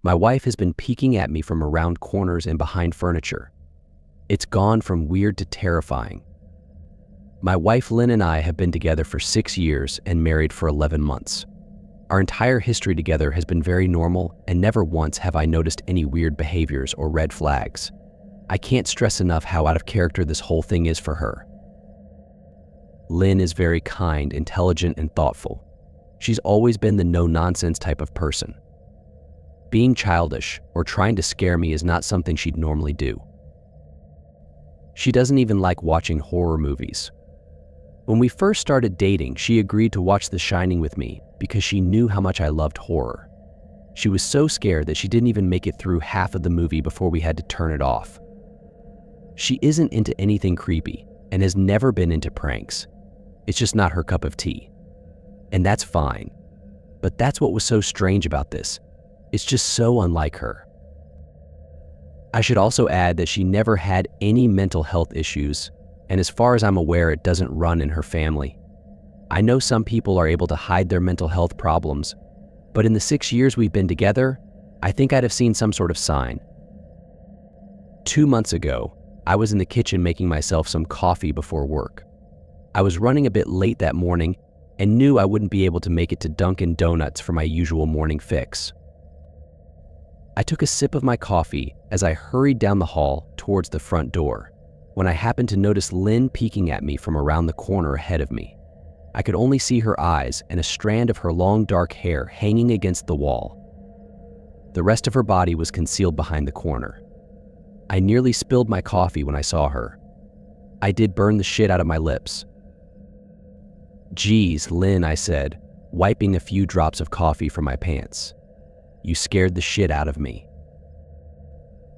My wife has been peeking at me from around corners and behind furniture. It's gone from weird to terrifying. My wife Lynn and I have been together for 6 years and married for 11 months. Our entire history together has been very normal, and never once have I noticed any weird behaviors or red flags. I can't stress enough how out of character this whole thing is for her. Lynn is very kind, intelligent, and thoughtful. She's always been the no-nonsense type of person. Being childish or trying to scare me is not something she'd normally do. She doesn't even like watching horror movies. When we first started dating, she agreed to watch The Shining with me because she knew how much I loved horror. She was so scared that she didn't even make it through half of the movie before we had to turn it off. She isn't into anything creepy and has never been into pranks. It's just not her cup of tea. And that's fine. But that's what was so strange about this. It's just so unlike her. I should also add that she never had any mental health issues, and as far as I'm aware, it doesn't run in her family. I know some people are able to hide their mental health problems, but in the 6 years we've been together, I think I'd have seen some sort of sign. 2 months ago, I was in the kitchen making myself some coffee before work. I was running a bit late that morning and knew I wouldn't be able to make it to Dunkin' Donuts for my usual morning fix. I took a sip of my coffee as I hurried down the hall towards the front door, when I happened to notice Lynn peeking at me from around the corner ahead of me. I could only see her eyes and a strand of her long dark hair hanging against the wall. The rest of her body was concealed behind the corner. I nearly spilled my coffee when I saw her. I did burn the shit out of my lips. "Geez, Lynn," I said, wiping a few drops of coffee from my pants. "You scared the shit out of me."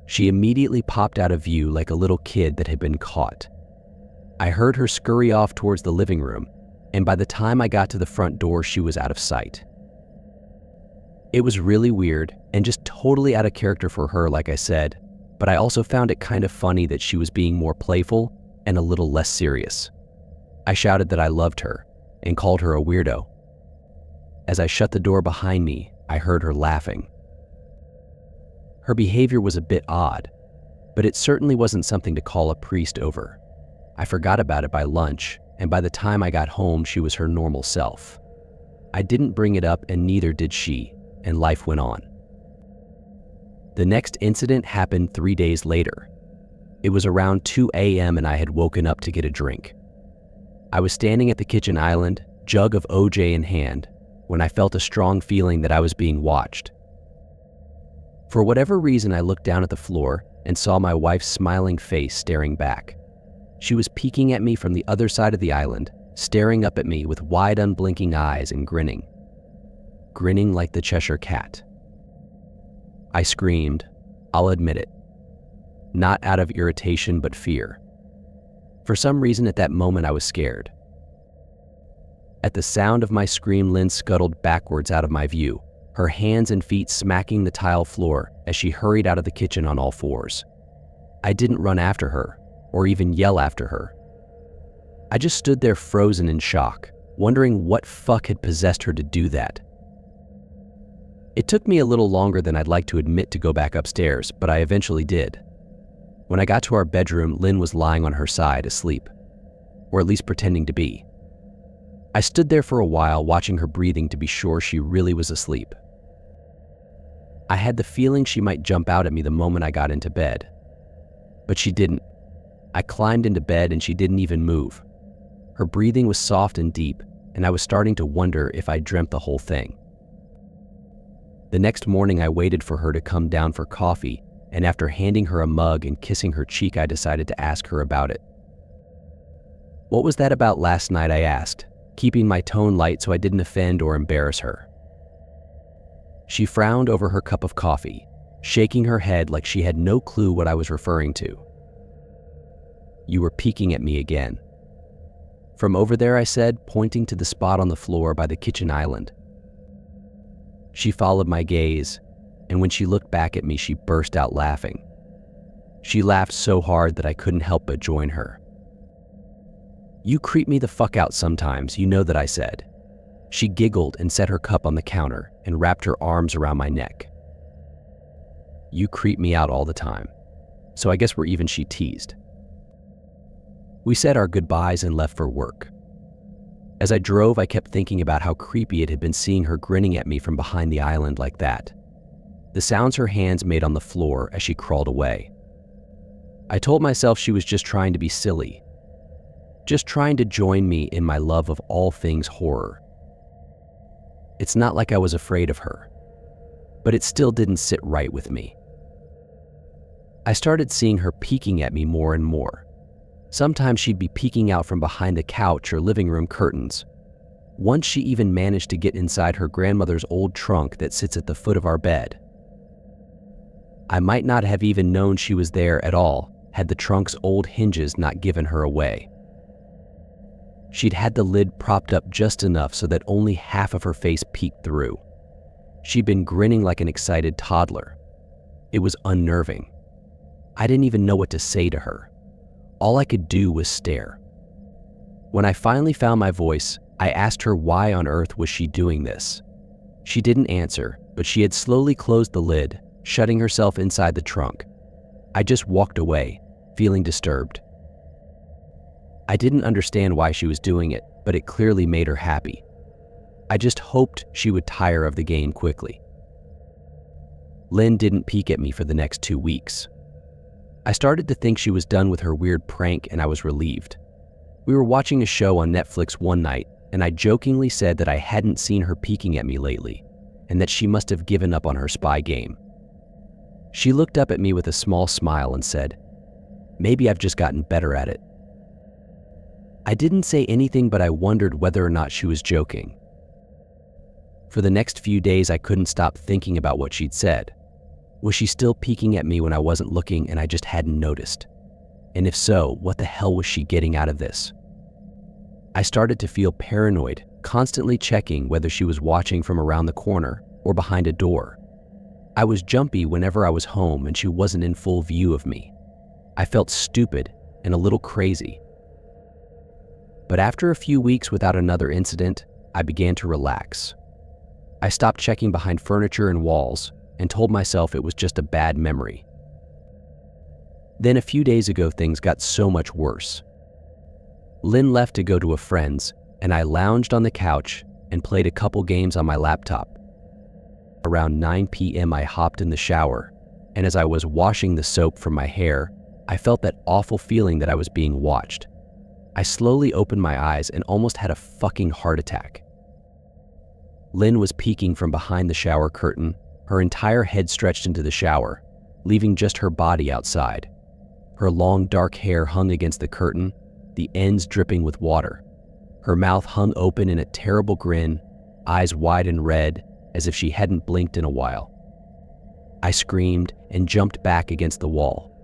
She immediately popped out of view like a little kid that had been caught. I heard her scurry off towards the living room, and by the time I got to the front door, she was out of sight. It was really weird and just totally out of character for her, like I said, but I also found it kind of funny that she was being more playful and a little less serious. I shouted that I loved her and called her a weirdo. As I shut the door behind me, I heard her laughing. Her behavior was a bit odd, but it certainly wasn't something to call a priest over. I forgot about it by lunch, and by the time I got home, she was her normal self. I didn't bring it up, and neither did she, and life went on. The next incident happened 3 days later. It was around 2 a.m. and I had woken up to get a drink. I was standing at the kitchen island, jug of OJ in hand, when I felt a strong feeling that I was being watched. For whatever reason, I looked down at the floor and saw my wife's smiling face staring back. She was peeking at me from the other side of the island, staring up at me with wide, unblinking eyes and grinning. Grinning like the Cheshire Cat. I screamed, I'll admit it. Not out of irritation, but fear. For some reason at that moment I was scared. At the sound of my scream, Lynn scuttled backwards out of my view, her hands and feet smacking the tile floor as she hurried out of the kitchen on all fours. I didn't run after her, or even yell after her. I just stood there frozen in shock, wondering what fuck had possessed her to do that. It took me a little longer than I'd like to admit to go back upstairs, but I eventually did. When I got to our bedroom, Lynn was lying on her side, asleep, or at least pretending to be. I stood there for a while, watching her breathing to be sure she really was asleep. I had the feeling she might jump out at me the moment I got into bed, but she didn't. I climbed into bed and she didn't even move. Her breathing was soft and deep, and I was starting to wonder if I dreamt the whole thing. The next morning, I waited for her to come down for coffee, and after handing her a mug and kissing her cheek, I decided to ask her about it. "What was that about last night?" I asked, keeping my tone light so I didn't offend or embarrass her. She frowned over her cup of coffee, shaking her head like she had no clue what I was referring to. "You were peeking at me again." "From over there," I said, pointing to the spot on the floor by the kitchen island. She followed my gaze, and when she looked back at me, she burst out laughing. She laughed so hard that I couldn't help but join her. "You creep me the fuck out sometimes, you know that," I said. She giggled and set her cup on the counter and wrapped her arms around my neck. "You creep me out all the time. So I guess we're even," she teased. We said our goodbyes and left for work. As I drove, I kept thinking about how creepy it had been seeing her grinning at me from behind the island like that. The sounds her hands made on the floor as she crawled away. I told myself she was just trying to be silly, just trying to join me in my love of all things horror. It's not like I was afraid of her, but it still didn't sit right with me. I started seeing her peeking at me more and more. Sometimes she'd be peeking out from behind the couch or living room curtains. Once she even managed to get inside her grandmother's old trunk that sits at the foot of our bed. I might not have even known she was there at all had the trunk's old hinges not given her away. She'd had the lid propped up just enough so that only half of her face peeked through. She'd been grinning like an excited toddler. It was unnerving. I didn't even know what to say to her. All I could do was stare. When I finally found my voice, I asked her why on earth was she doing this. She didn't answer, but she had slowly closed the lid, shutting herself inside the trunk. I just walked away, feeling disturbed. I didn't understand why she was doing it, but it clearly made her happy. I just hoped she would tire of the game quickly. Lynn didn't peek at me for the next 2 weeks. I started to think she was done with her weird prank, and I was relieved. We were watching a show on Netflix one night, and I jokingly said that I hadn't seen her peeking at me lately, and that she must have given up on her spy game. She looked up at me with a small smile and said, "Maybe I've just gotten better at it." I didn't say anything, but I wondered whether or not she was joking. For the next few days, I couldn't stop thinking about what she'd said. Was she still peeking at me when I wasn't looking and I just hadn't noticed? And if so, what the hell was she getting out of this? I started to feel paranoid, constantly checking whether she was watching from around the corner or behind a door. I was jumpy whenever I was home and she wasn't in full view of me. I felt stupid and a little crazy. But after a few weeks without another incident, I began to relax. I stopped checking behind furniture and walls and told myself it was just a bad memory. Then a few days ago, things got so much worse. Lynn left to go to a friend's, and I lounged on the couch and played a couple games on my laptop. Around 9 p.m. I hopped in the shower, and as I was washing the soap from my hair, I felt that awful feeling that I was being watched. I slowly opened my eyes and almost had a fucking heart attack. Lynn was peeking from behind the shower curtain, her entire head stretched into the shower, leaving just her body outside. Her long dark hair hung against the curtain, the ends dripping with water. Her mouth hung open in a terrible grin, eyes wide and red, as if she hadn't blinked in a while. I screamed and jumped back against the wall.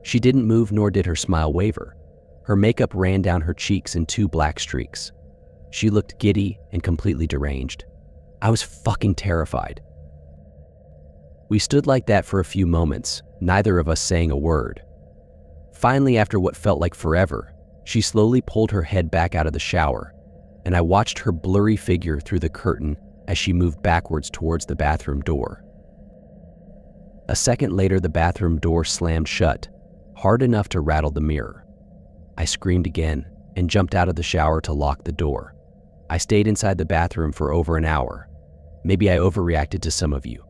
She didn't move, nor did her smile waver. Her makeup ran down her cheeks in 2 black streaks. She looked giddy and completely deranged. I was fucking terrified. We stood like that for a few moments, neither of us saying a word. Finally, after what felt like forever, she slowly pulled her head back out of the shower, and I watched her blurry figure through the curtain as she moved backwards towards the bathroom door. A second later, the bathroom door slammed shut, hard enough to rattle the mirror. I screamed again and jumped out of the shower to lock the door. I stayed inside the bathroom for over an hour. Maybe I overreacted to some of you.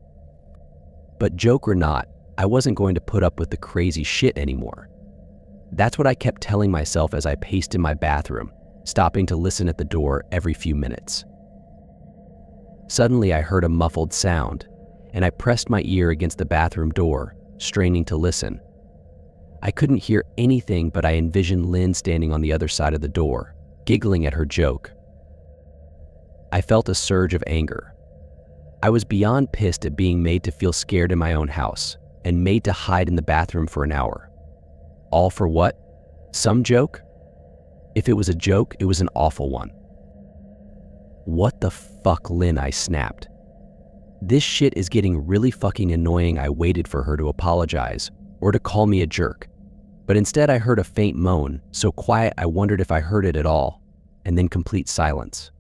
But joke or not, I wasn't going to put up with the crazy shit anymore. That's what I kept telling myself as I paced in my bathroom, stopping to listen at the door every few minutes. Suddenly, I heard a muffled sound, and I pressed my ear against the bathroom door, straining to listen. I couldn't hear anything, but I envisioned Lynn standing on the other side of the door, giggling at her joke. I felt a surge of anger. I was beyond pissed at being made to feel scared in my own house and made to hide in the bathroom for an hour. All for what? Some joke? If it was a joke, it was an awful one. What the fuck, Lynn? I snapped. This shit is getting really fucking annoying. I waited for her to apologize or to call me a jerk, but instead I heard a faint moan, so quiet I wondered if I heard it at all, and then complete silence.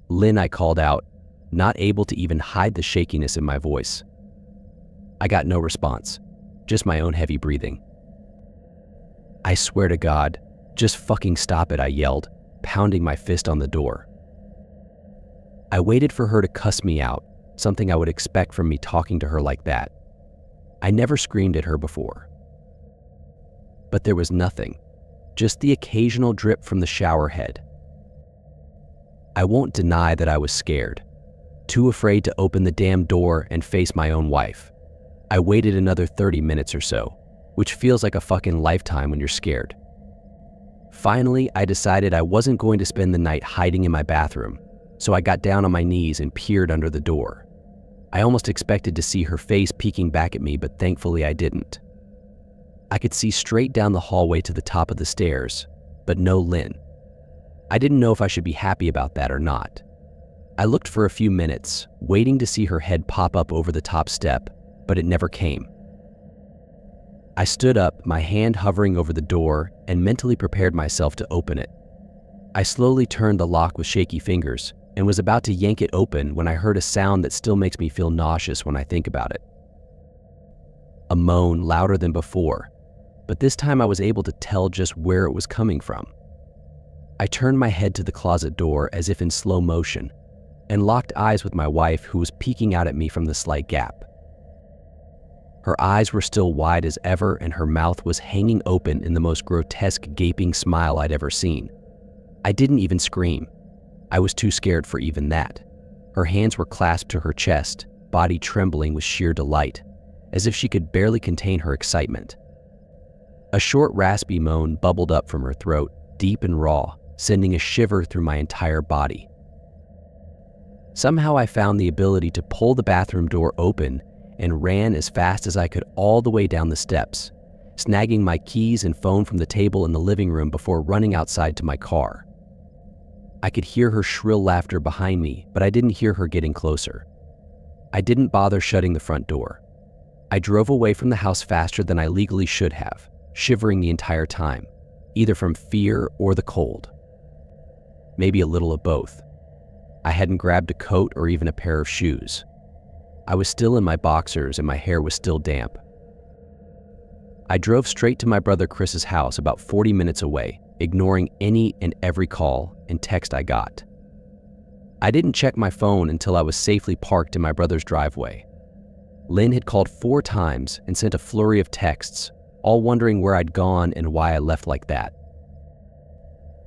Lynn, I called out, not able to even hide the shakiness in my voice. I got no response, just my own heavy breathing. I swear to God, just fucking stop it, I yelled, pounding my fist on the door. I waited for her to cuss me out, something I would expect from me talking to her like that. I never screamed at her before. But there was nothing, just the occasional drip from the shower head. I won't deny that I was scared, too afraid to open the damn door and face my own wife. I waited another 30 minutes or so, which feels like a fucking lifetime when you're scared. Finally, I decided I wasn't going to spend the night hiding in my bathroom, so I got down on my knees and peered under the door. I almost expected to see her face peeking back at me, but thankfully I didn't. I could see straight down the hallway to the top of the stairs, but no Lynn. I didn't know if I should be happy about that or not. I looked for a few minutes, waiting to see her head pop up over the top step, but it never came. I stood up, my hand hovering over the door, and mentally prepared myself to open it. I slowly turned the lock with shaky fingers and was about to yank it open when I heard a sound that still makes me feel nauseous when I think about it. A moan louder than before, but this time I was able to tell just where it was coming from. I turned my head to the closet door as if in slow motion and locked eyes with my wife, who was peeking out at me from the slight gap. Her eyes were still wide as ever, and her mouth was hanging open in the most grotesque gaping smile I'd ever seen. I didn't even scream. I was too scared for even that. Her hands were clasped to her chest, body trembling with sheer delight, as if she could barely contain her excitement. A short, raspy moan bubbled up from her throat, deep and raw, sending a shiver through my entire body. Somehow I found the ability to pull the bathroom door open and ran as fast as I could all the way down the steps, snagging my keys and phone from the table in the living room before running outside to my car. I could hear her shrill laughter behind me, but I didn't hear her getting closer. I didn't bother shutting the front door. I drove away from the house faster than I legally should have, shivering the entire time, either from fear or the cold. Maybe a little of both. I hadn't grabbed a coat or even a pair of shoes. I was still in my boxers and my hair was still damp. I drove straight to my brother Chris's house about 40 minutes away, ignoring any and every call and text I got. I didn't check my phone until I was safely parked in my brother's driveway. Lynn had called 4 times and sent a flurry of texts, all wondering where I'd gone and why I left like that.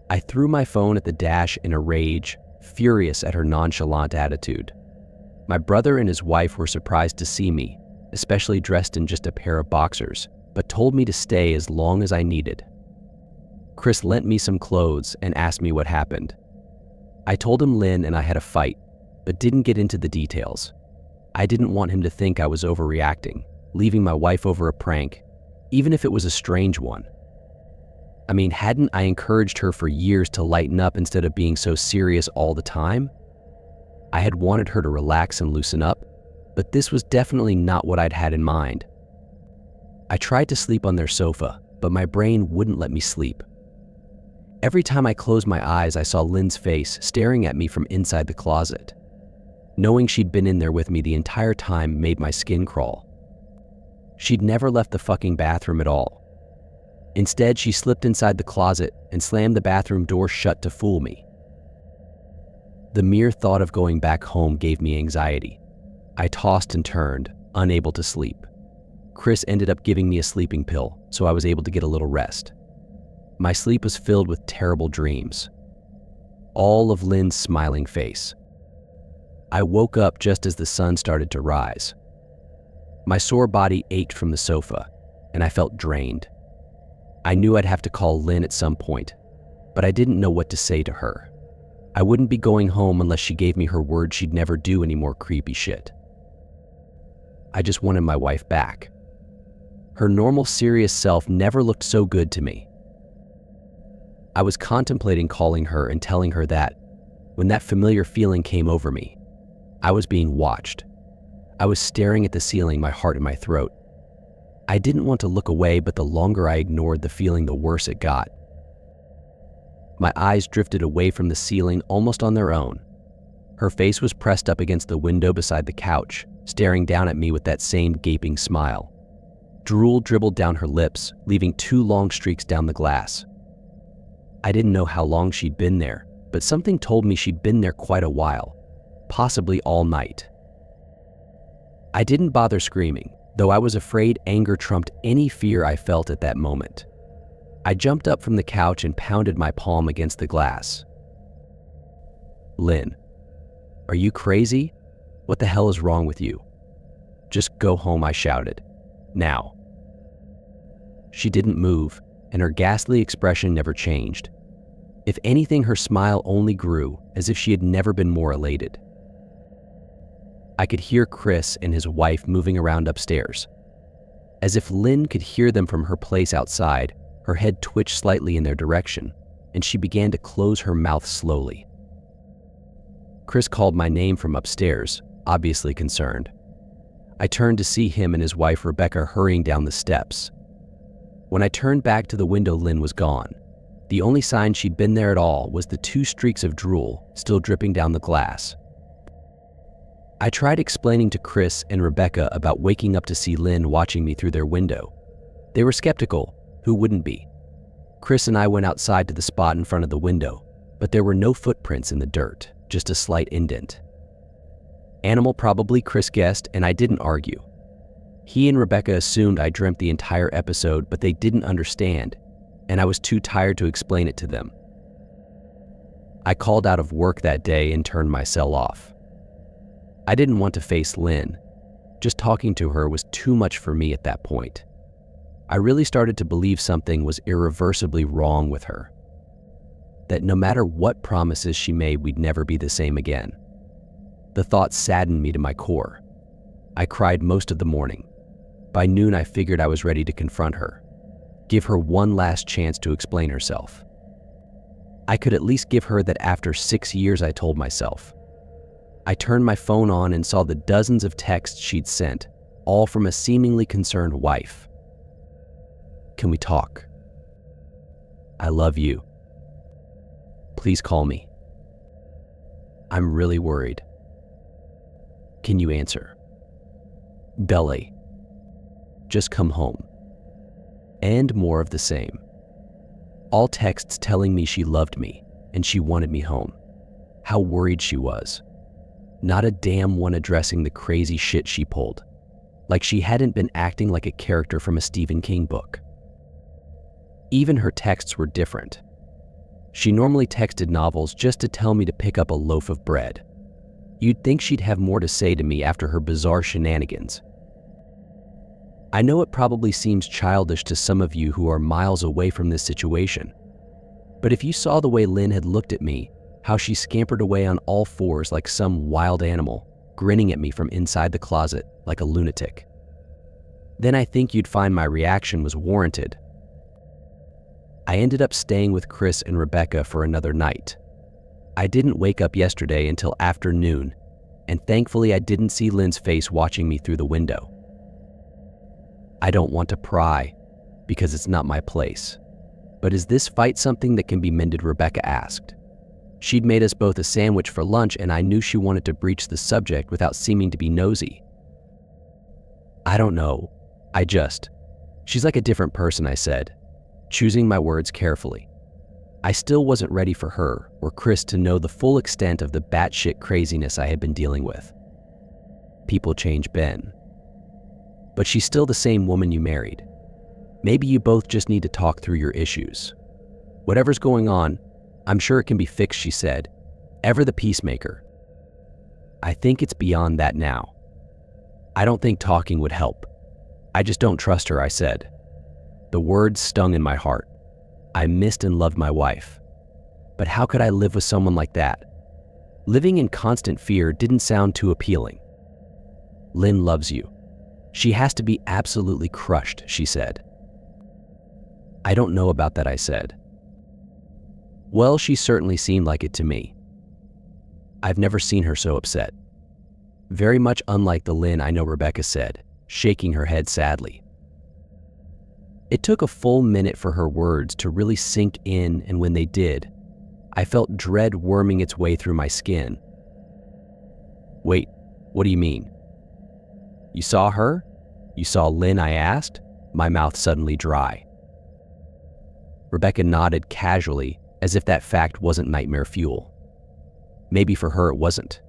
I threw my phone at the dash in a rage, furious at her nonchalant attitude. My brother and his wife were surprised to see me, especially dressed in just a pair of boxers, but told me to stay as long as I needed. Chris lent me some clothes and asked me what happened. I told him Lynn and I had a fight, but didn't get into the details. I didn't want him to think I was overreacting, leaving my wife over a prank, even if it was a strange one. I mean, hadn't I encouraged her for years to lighten up instead of being so serious all the time? I had wanted her to relax and loosen up, but this was definitely not what I'd had in mind. I tried to sleep on their sofa, but my brain wouldn't let me sleep. Every time I closed my eyes, I saw Lynn's face staring at me from inside the closet. Knowing she'd been in there with me the entire time made my skin crawl. She'd never left the fucking bathroom at all. Instead, she slipped inside the closet and slammed the bathroom door shut to fool me. The mere thought of going back home gave me anxiety. I tossed and turned, unable to sleep. Chris ended up giving me a sleeping pill, so I was able to get a little rest. My sleep was filled with terrible dreams. All of Lynn's smiling face. I woke up just as the sun started to rise. My sore body ached from the sofa, and I felt drained. I knew I'd have to call Lynn at some point, but I didn't know what to say to her. I wouldn't be going home unless she gave me her word she'd never do any more creepy shit. I just wanted my wife back. Her normal, serious self never looked so good to me. I was contemplating calling her and telling her that, when that familiar feeling came over me, I was being watched. I was staring at the ceiling, my heart in my throat. I didn't want to look away, but the longer I ignored the feeling, the worse it got. My eyes drifted away from the ceiling almost on their own. Her face was pressed up against the window beside the couch, staring down at me with that same gaping smile. Drool dribbled down her lips, leaving 2 long streaks down the glass. I didn't know how long she'd been there, but something told me she'd been there quite a while, possibly all night. I didn't bother screaming, though I was afraid anger trumped any fear I felt at that moment. I jumped up from the couch and pounded my palm against the glass. "Lynn, are you crazy? What the hell is wrong with you? Just go home," I shouted. "Now." She didn't move, and her ghastly expression never changed. If anything, her smile only grew, as if she had never been more elated. I could hear Chris and his wife moving around upstairs. As if Lynn could hear them from her place outside, her head twitched slightly in their direction, and she began to close her mouth slowly. Chris called my name from upstairs, obviously concerned. I turned to see him and his wife Rebecca hurrying down the steps. When I turned back to the window, Lynn was gone. The only sign she'd been there at all was the 2 streaks of drool still dripping down the glass. I tried explaining to Chris and Rebecca about waking up to see Lynn watching me through their window. They were skeptical. Who wouldn't be? Chris and I went outside to the spot in front of the window, but there were no footprints in the dirt, just a slight indent. Animal probably, Chris guessed, and I didn't argue. He and Rebecca assumed I dreamt the entire episode, but they didn't understand, and I was too tired to explain it to them. I called out of work that day and turned my cell off. I didn't want to face Lynn. Just talking to her was too much for me at that point. I really started to believe something was irreversibly wrong with her. That no matter what promises she made, we'd never be the same again. The thought saddened me to my core. I cried most of the morning. By noon, I figured I was ready to confront her. Give her one last chance to explain herself. I could at least give her that after 6 years, I told myself. I turned my phone on and saw the dozens of texts she'd sent, all from a seemingly concerned wife. "Can we talk? I love you. Please call me. I'm really worried. Can you answer? Belly. Just come home." And more of the same. All texts telling me she loved me and she wanted me home. How worried she was. Not a damn one addressing the crazy shit she pulled. Like she hadn't been acting like a character from a Stephen King book. Even her texts were different. She normally texted novels just to tell me to pick up a loaf of bread. You'd think she'd have more to say to me after her bizarre shenanigans. I know it probably seems childish to some of you who are miles away from this situation, but if you saw the way Lynn had looked at me, how she scampered away on all fours like some wild animal, grinning at me from inside the closet like a lunatic, then I think you'd find my reaction was warranted. I ended up staying with Chris and Rebecca for another night. I didn't wake up yesterday until afternoon, and thankfully I didn't see Lynn's face watching me through the window. I don't want to pry, because it's not my place. But is this fight something that can be mended? Rebecca asked. She'd made us both a sandwich for lunch, and I knew she wanted to breach the subject without seeming to be nosy. I don't know. She's like a different person, I said, choosing my words carefully. I still wasn't ready for her or Chris to know the full extent of the batshit craziness I had been dealing with. People change, Ben. But she's still the same woman you married. Maybe you both just need to talk through your issues. Whatever's going on, I'm sure it can be fixed, she said, ever the peacemaker. I think it's beyond that now. I don't think talking would help. I just don't trust her, I said. The words stung in my heart. I missed and loved my wife. But how could I live with someone like that? Living in constant fear didn't sound too appealing. Lynn loves you. She has to be absolutely crushed, she said. I don't know about that, I said. Well, she certainly seemed like it to me. I've never seen her so upset. Very much unlike the Lynn I know, Rebecca said, shaking her head sadly. It took a full minute for her words to really sink in, and when they did, I felt dread worming its way through my skin. Wait, what do you mean? You saw her? You saw Lynn, I asked, my mouth suddenly dry. Rebecca nodded casually, as if that fact wasn't nightmare fuel. Maybe for her it wasn't.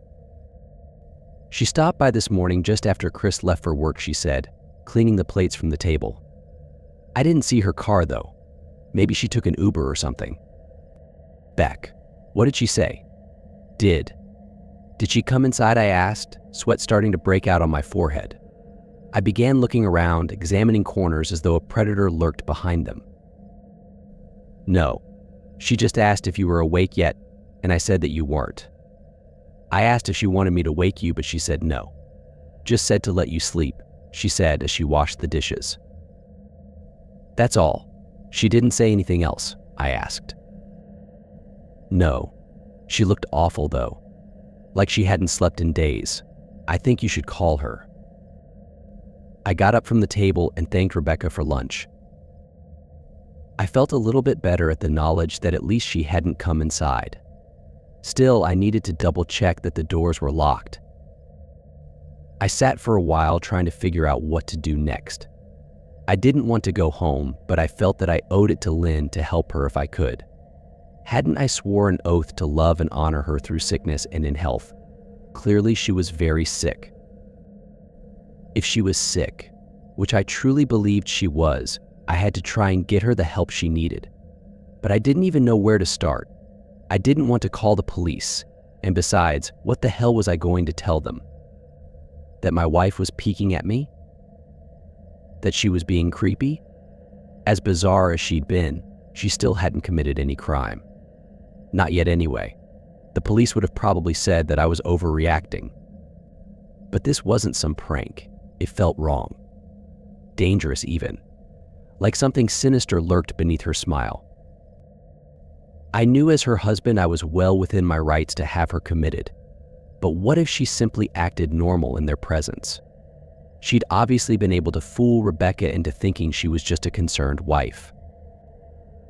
She stopped by this morning just after Chris left for work, she said, cleaning the plates from the table. I didn't see her car, though. Maybe she took an Uber or something. Beck, what did she say? Did she come inside, I asked, sweat starting to break out on my forehead. I began looking around, examining corners as though a predator lurked behind them. No, she just asked if you were awake yet, and I said that you weren't. I asked if she wanted me to wake you, but she said no. Just said to let you sleep, she said as she washed the dishes. That's all. She didn't say anything else, I asked. No. She looked awful, though. Like she hadn't slept in days. I think you should call her. I got up from the table and thanked Rebecca for lunch. I felt a little bit better at the knowledge that at least she hadn't come inside. Still, I needed to double-check that the doors were locked. I sat for a while trying to figure out what to do next. I didn't want to go home, but I felt that I owed it to Lynn to help her if I could. Hadn't I sworn an oath to love and honor her through sickness and in health? Clearly, she was very sick. If she was sick, which I truly believed she was, I had to try and get her the help she needed. But I didn't even know where to start. I didn't want to call the police, and besides, what the hell was I going to tell them? That my wife was peeking at me? That she was being creepy? As bizarre as she'd been, she still hadn't committed any crime. Not yet anyway. The police would have probably said that I was overreacting. But this wasn't some prank. It felt wrong. Dangerous even. Like something sinister lurked beneath her smile. I knew as her husband I was well within my rights to have her committed. But what if she simply acted normal in their presence? She'd obviously been able to fool Rebecca into thinking she was just a concerned wife.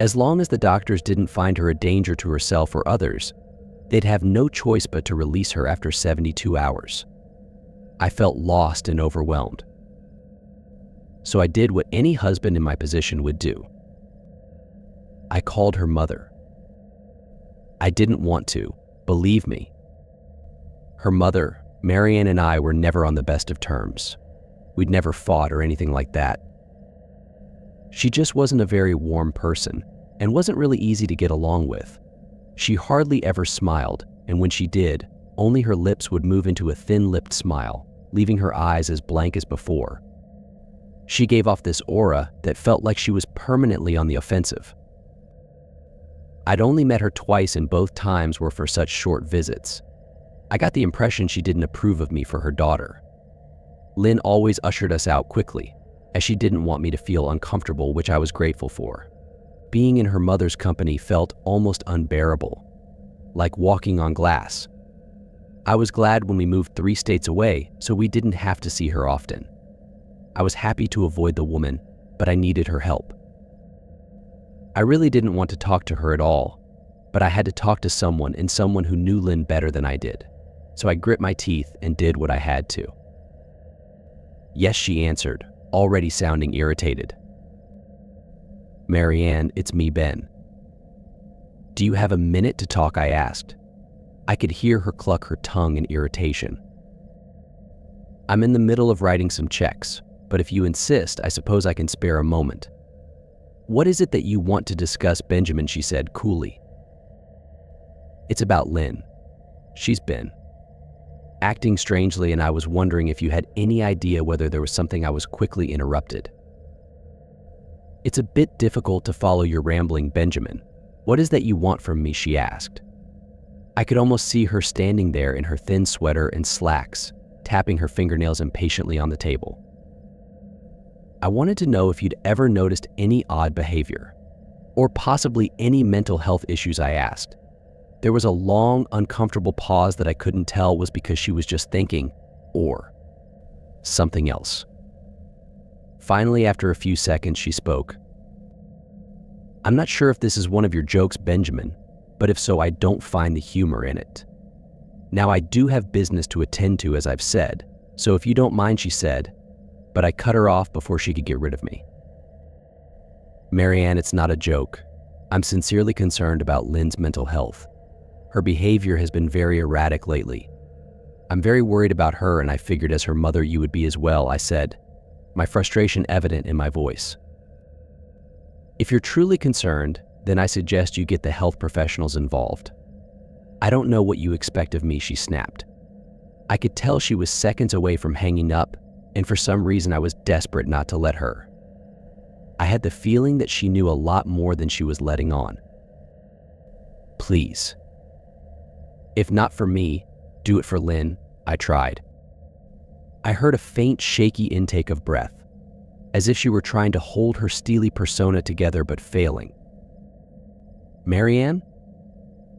As long as the doctors didn't find her a danger to herself or others, they'd have no choice but to release her after 72 hours. I felt lost and overwhelmed. So I did what any husband in my position would do. I called her mother. I didn't want to, believe me. Her mother, Marianne, and I were never on the best of terms. We'd never fought or anything like that. She just wasn't a very warm person and wasn't really easy to get along with. She hardly ever smiled, and when she did, only her lips would move into a thin-lipped smile, leaving her eyes as blank as before. She gave off this aura that felt like she was permanently on the offensive. I'd only met her twice, and both times were for such short visits. I got the impression she didn't approve of me for her daughter. Lynn always ushered us out quickly, as she didn't want me to feel uncomfortable, which I was grateful for. Being in her mother's company felt almost unbearable, like walking on glass. I was glad when we moved 3 states away, so we didn't have to see her often. I was happy to avoid the woman, but I needed her help. I really didn't want to talk to her at all, but I had to talk to someone, and someone who knew Lynn better than I did. So I grit my teeth and did what I had to. Yes, she answered, already sounding irritated. Marianne, it's me, Ben. Do you have a minute to talk? I asked. I could hear her cluck her tongue in irritation. I'm in the middle of writing some checks, but if you insist, I suppose I can spare a moment. What is it that you want to discuss, Benjamin? She said coolly. It's about Lynn. She's been acting strangely, and I was wondering if you had any idea whether there was something. I was quickly interrupted. It's a bit difficult to follow your rambling, Benjamin. What is that you want from me? She asked. I could almost see her standing there in her thin sweater and slacks, tapping her fingernails impatiently on the table. I wanted to know if you'd ever noticed any odd behavior, or possibly any mental health issues, I asked. There was a long, uncomfortable pause that I couldn't tell was because she was just thinking, or something else. Finally, after a few seconds, she spoke. I'm not sure if this is one of your jokes, Benjamin, but if so, I don't find the humor in it. Now, I do have business to attend to, as I've said, So if you don't mind, she said, but I cut her off before she could get rid of me. Marianne, it's not a joke. I'm sincerely concerned about Lynn's mental health. Her behavior has been very erratic lately. I'm very worried about her, and I figured as her mother you would be as well, I said, my frustration evident in my voice. If you're truly concerned, then I suggest you get the health professionals involved. I don't know what you expect of me, she snapped. I could tell she was seconds away from hanging up, and for some reason I was desperate not to let her. I had the feeling that she knew a lot more than she was letting on. Please. If not for me, do it for Lynn, I tried. I heard a faint, shaky intake of breath, as if she were trying to hold her steely persona together but failing. Marianne?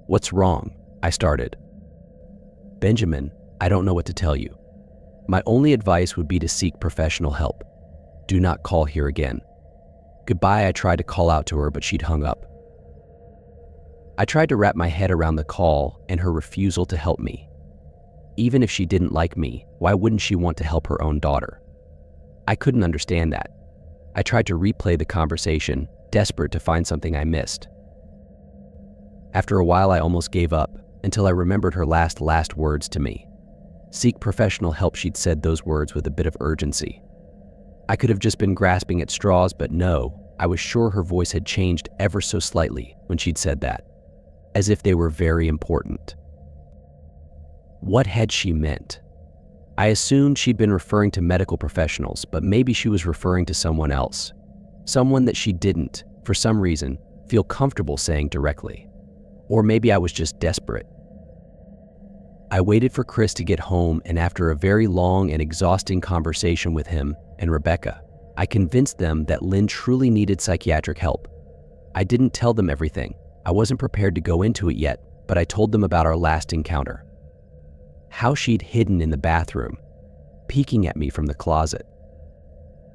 What's wrong? I started. Benjamin, I don't know what to tell you. My only advice would be to seek professional help. Do not call here again. Goodbye, I tried to call out to her, but she'd hung up. I tried to wrap my head around the call and her refusal to help me. Even if she didn't like me, why wouldn't she want to help her own daughter? I couldn't understand that. I tried to replay the conversation, desperate to find something I missed. After a while, I almost gave up, until I remembered her last words to me. Seek professional help, she'd said those words with a bit of urgency. I could have just been grasping at straws, but no, I was sure her voice had changed ever so slightly when she'd said that, as if they were very important. What had she meant? I assumed she'd been referring to medical professionals, but maybe she was referring to someone else. Someone that she didn't, for some reason, feel comfortable saying directly. Or maybe I was just desperate. I waited for Chris to get home, and after a very long and exhausting conversation with him and Rebecca, I convinced them that Lynn truly needed psychiatric help. I didn't tell them everything. I wasn't prepared to go into it yet, but I told them about our last encounter. How she'd hidden in the bathroom, peeking at me from the closet.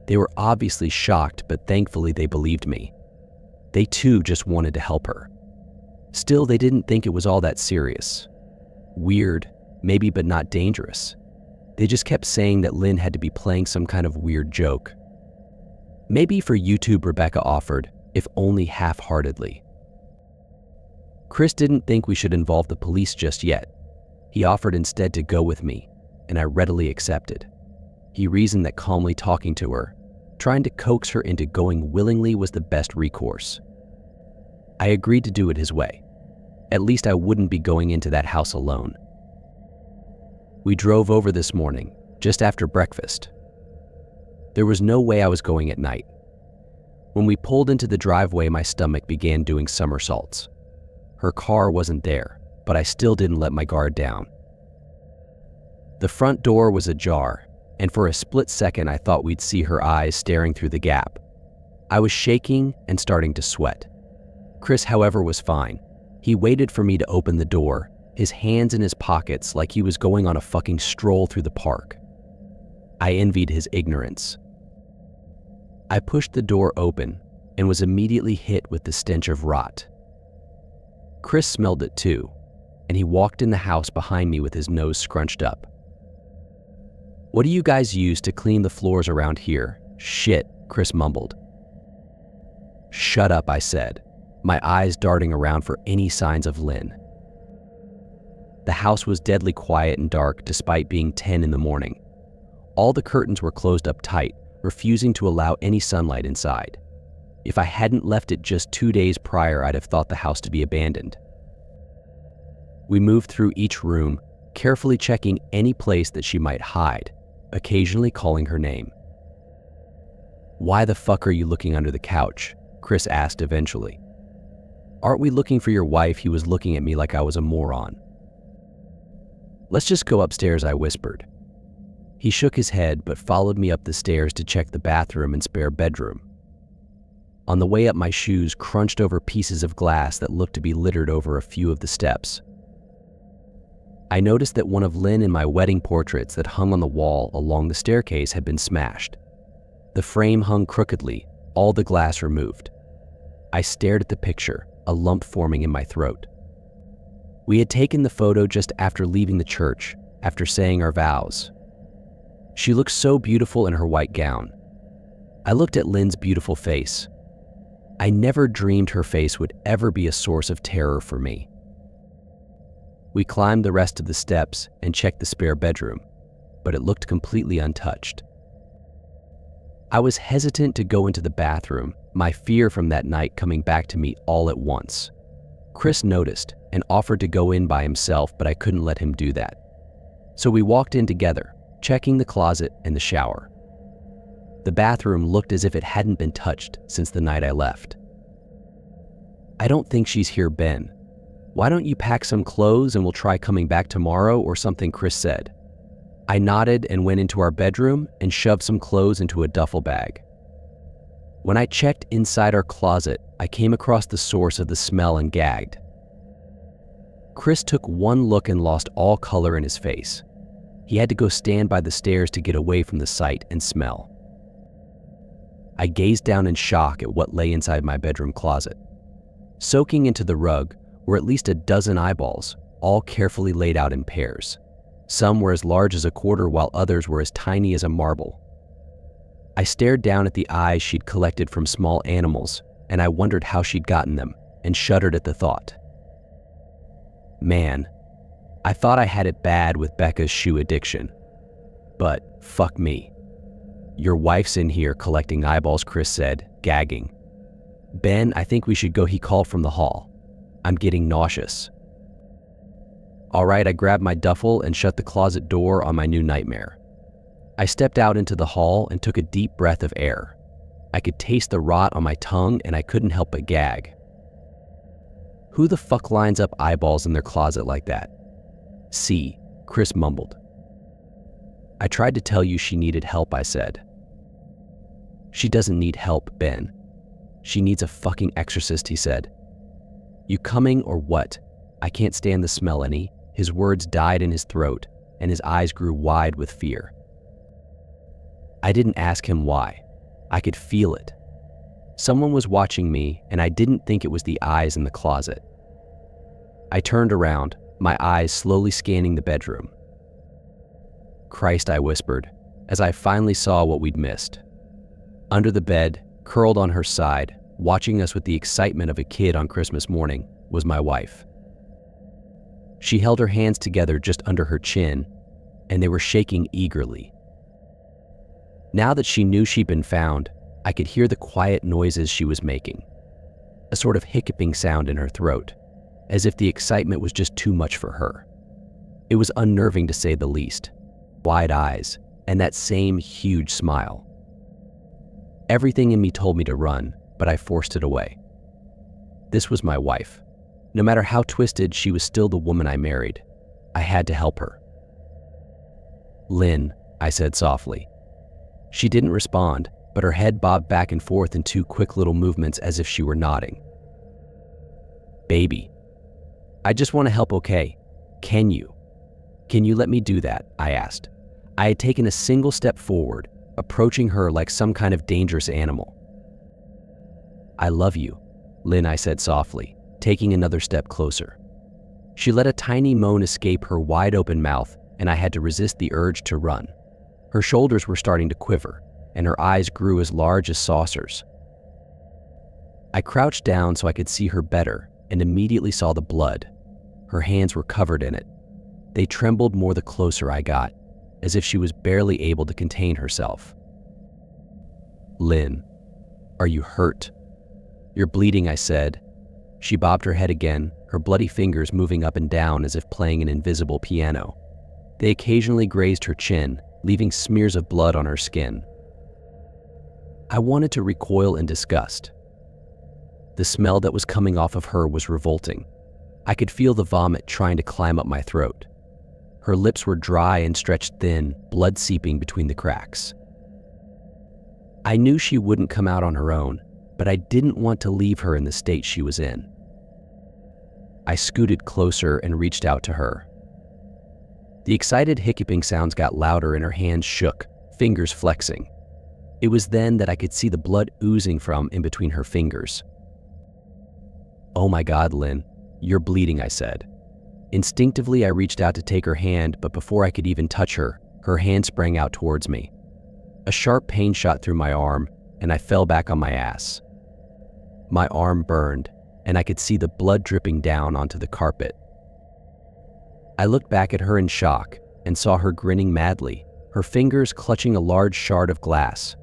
They were obviously shocked, but thankfully they believed me. They too just wanted to help her. Still, they didn't think it was all that serious. Weird, maybe, but not dangerous. They just kept saying that Lynn had to be playing some kind of weird joke. Maybe for YouTube, Rebecca offered, if only half-heartedly. Chris didn't think we should involve the police just yet. He offered instead to go with me, and I readily accepted. He reasoned that calmly talking to her, trying to coax her into going willingly, was the best recourse. I agreed to do it his way. At least I wouldn't be going into that house alone. We drove over this morning, just after breakfast. There was no way I was going at night. When we pulled into the driveway, my stomach began doing somersaults. Her car wasn't there, but I still didn't let my guard down. The front door was ajar, and for a split second I thought we'd see her eyes staring through the gap. I was shaking and starting to sweat. Chris, however, was fine. He waited for me to open the door, his hands in his pockets like he was going on a fucking stroll through the park. I envied his ignorance. I pushed the door open and was immediately hit with the stench of rot. Chris smelled it too, and he walked in the house behind me with his nose scrunched up. What do you guys use to clean the floors around here? Shit, Chris mumbled. Shut up, I said, my eyes darting around for any signs of Lynn. The house was deadly quiet and dark despite being 10 in the morning. All the curtains were closed up tight, refusing to allow any sunlight inside. If I hadn't left it just 2 days prior, I'd have thought the house to be abandoned. We moved through each room, carefully checking any place that she might hide, occasionally calling her name. Why the fuck are you looking under the couch? Chris asked eventually. Aren't we looking for your wife? He was looking at me like I was a moron. Let's just go upstairs, I whispered. He shook his head but followed me up the stairs to check the bathroom and spare bedroom. On the way up, my shoes crunched over pieces of glass that looked to be littered over a few of the steps. I noticed that one of Lynn and my wedding portraits that hung on the wall along the staircase had been smashed. The frame hung crookedly, all the glass removed. I stared at the picture, a lump forming in my throat. We had taken the photo just after leaving the church, after saying our vows. She looked so beautiful in her white gown. I looked at Lynn's beautiful face. I never dreamed her face would ever be a source of terror for me. We climbed the rest of the steps and checked the spare bedroom, but it looked completely untouched. I was hesitant to go into the bathroom, my fear from that night coming back to me all at once. Chris noticed and offered to go in by himself, but I couldn't let him do that. So we walked in together, checking the closet and the shower. The bathroom looked as if it hadn't been touched since the night I left. "I don't think she's here, Ben. Why don't you pack some clothes and we'll try coming back tomorrow or something," Chris said. I nodded and went into our bedroom and shoved some clothes into a duffel bag. When I checked inside our closet, I came across the source of the smell and gagged. Chris took one look and lost all color in his face. He had to go stand by the stairs to get away from the sight and smell. I gazed down in shock at what lay inside my bedroom closet. Soaking into the rug were at least a dozen eyeballs, all carefully laid out in pairs. Some were as large as a quarter while others were as tiny as a marble. I stared down at the eyes she'd collected from small animals, and I wondered how she'd gotten them, and shuddered at the thought. Man, I thought I had it bad with Becca's shoe addiction. But fuck me. "Your wife's in here collecting eyeballs," Chris said, gagging. "Ben, I think we should go," he called from the hall. "I'm getting nauseous." All right, I grabbed my duffel and shut the closet door on my new nightmare. I stepped out into the hall and took a deep breath of air. I could taste the rot on my tongue and I couldn't help but gag. Who the fuck lines up eyeballs in their closet like that? "See," Chris mumbled. "I tried to tell you she needed help," I said. "She doesn't need help, Ben. She needs a fucking exorcist," he said. "You coming or what? I can't stand the smell any." His words died in his throat, and his eyes grew wide with fear. I didn't ask him why. I could feel it. Someone was watching me, and I didn't think it was the eyes in the closet. I turned around, my eyes slowly scanning the bedroom. "Christ," I whispered, as I finally saw what we'd missed. Under the bed, curled on her side, watching us with the excitement of a kid on Christmas morning, was my wife. She held her hands together just under her chin, and they were shaking eagerly. Now that she knew she'd been found, I could hear the quiet noises she was making, a sort of hiccuping sound in her throat, as if the excitement was just too much for her. It was unnerving to say the least. Wide eyes, and that same huge smile. Everything in me told me to run, but I forced it away. This was my wife. No matter how twisted, she was still the woman I married. I had to help her. "Lynn," I said softly. She didn't respond, but her head bobbed back and forth in two quick little movements as if she were nodding. "Baby, I just want to help, okay? Can you let me do that?" I asked. I had taken a single step forward, approaching her like some kind of dangerous animal. "I love you," Lynn, I said softly, taking another step closer. She let a tiny moan escape her wide-open mouth, and I had to resist the urge to run. Her shoulders were starting to quiver, and her eyes grew as large as saucers. I crouched down so I could see her better and immediately saw the blood. Her hands were covered in it. They trembled more the closer I got, as if she was barely able to contain herself. "Lynn, are you hurt?" "You're bleeding," I said. She bobbed her head again, her bloody fingers moving up and down as if playing an invisible piano. They occasionally grazed her chin, leaving smears of blood on her skin. I wanted to recoil in disgust. The smell that was coming off of her was revolting. I could feel the vomit trying to climb up my throat. Her lips were dry and stretched thin, blood seeping between the cracks. I knew she wouldn't come out on her own, but I didn't want to leave her in the state she was in. I scooted closer and reached out to her. The excited hiccuping sounds got louder and her hands shook, fingers flexing. It was then that I could see the blood oozing from in between her fingers. "Oh my God, Lynn, you're bleeding," I said. Instinctively, I reached out to take her hand, but before I could even touch her, Her hand sprang out towards me. A sharp pain shot through my arm, and I fell back on my ass. My arm burned, and I could see the blood dripping down onto the carpet. I looked back at her in shock and saw her grinning madly, her fingers clutching a large shard of glass.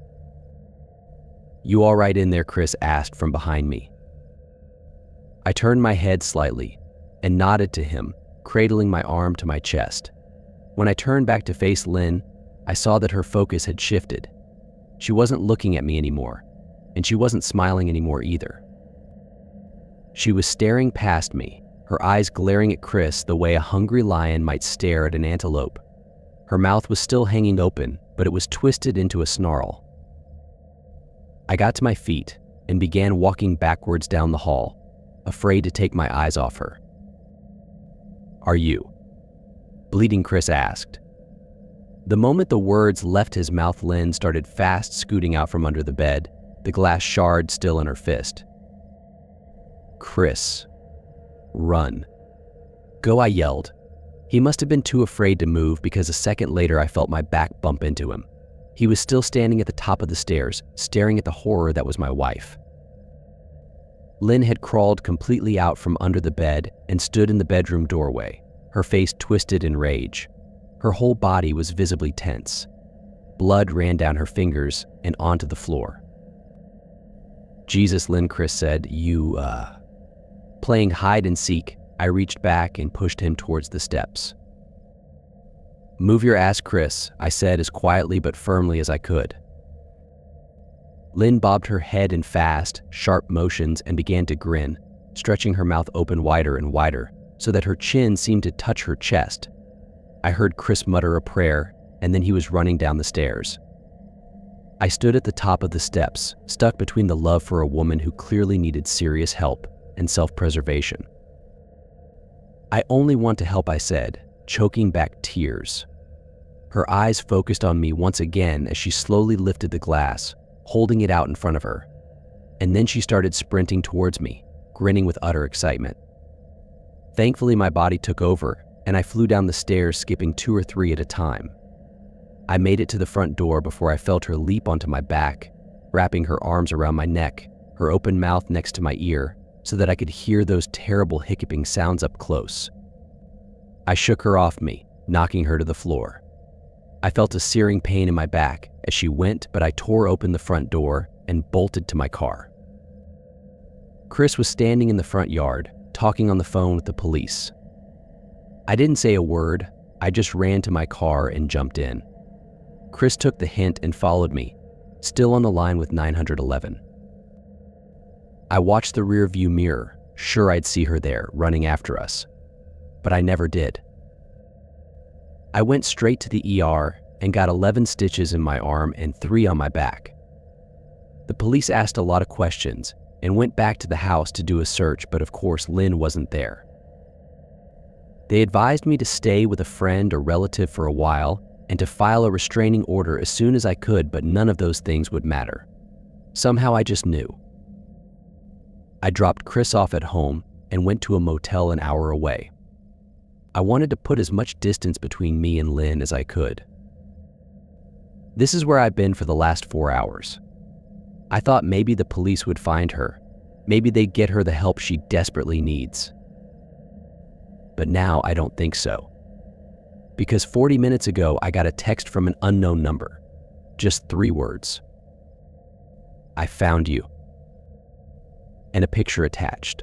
"You all right in there?" Chris asked from behind me. I turned my head slightly and nodded to him, cradling my arm to my chest. When I turned back to face Lynn, I saw that her focus had shifted. She wasn't looking at me anymore, and she wasn't smiling anymore either. She was staring past me, her eyes glaring at Chris the way a hungry lion might stare at an antelope. Her mouth was still hanging open, but it was twisted into a snarl. I got to my feet and began walking backwards down the hall, afraid to take my eyes off her. "Are you bleeding?" Chris asked. The moment the words left his mouth, Lynn started fast scooting out from under the bed, the glass shard still in her fist. "Chris, run. Go," I yelled. He must have been too afraid to move because a second later I felt my back bump into him. He was still standing at the top of the stairs, staring at the horror that was my wife. Lynn had crawled completely out from under the bed and stood in the bedroom doorway, her face twisted in rage. Her whole body was visibly tense. Blood ran down her fingers and onto the floor. "Jesus, Lynn," Chris said, "you, Playing hide and seek, I reached back and pushed him towards the steps. "Move your ass, Chris," I said as quietly but firmly as I could. Lynn bobbed her head in fast, sharp motions and began to grin, stretching her mouth open wider and wider so that her chin seemed to touch her chest. I heard Chris mutter a prayer, and then he was running down the stairs. I stood at the top of the steps, stuck between the love for a woman who clearly needed serious help and self-preservation. "I only want to help," I said, choking back tears. Her eyes focused on me once again as she slowly lifted the glass, holding it out in front of her. And then she started sprinting towards me, grinning with utter excitement. Thankfully, my body took over, and I flew down the stairs, skipping 2 or 3 at a time. I made it to the front door before I felt her leap onto my back, wrapping her arms around my neck, her open mouth next to my ear, so that I could hear those terrible hiccuping sounds up close. I shook her off me, knocking her to the floor. I felt a searing pain in my back as she went, but I tore open the front door and bolted to my car. Chris was standing in the front yard, talking on the phone with the police. I didn't say a word, I just ran to my car and jumped in. Chris took the hint and followed me, still on the line with 911. I watched the rearview mirror, sure I'd see her there, running after us. But I never did. I went straight to the ER and got 11 stitches in my arm and 3 on my back. The police asked a lot of questions and went back to the house to do a search, but of course Lynn wasn't there. They advised me to stay with a friend or relative for a while and to file a restraining order as soon as I could, but none of those things would matter. Somehow I just knew. I dropped Chris off at home and went to a motel an hour away. I wanted to put as much distance between me and Lynn as I could. This is where I've been for the last 4 hours. I thought maybe the police would find her. Maybe they'd get her the help she desperately needs. But now I don't think so. Because 40 minutes ago, I got a text from an unknown number. Just 3 words. "I found you." And a picture attached.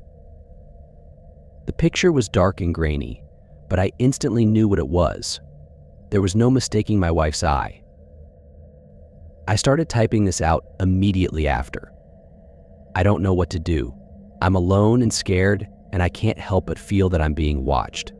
The picture was dark and grainy, but I instantly knew what it was. There was no mistaking my wife's eye. I started typing this out immediately after. I don't know what to do. I'm alone and scared, and I can't help but feel that I'm being watched.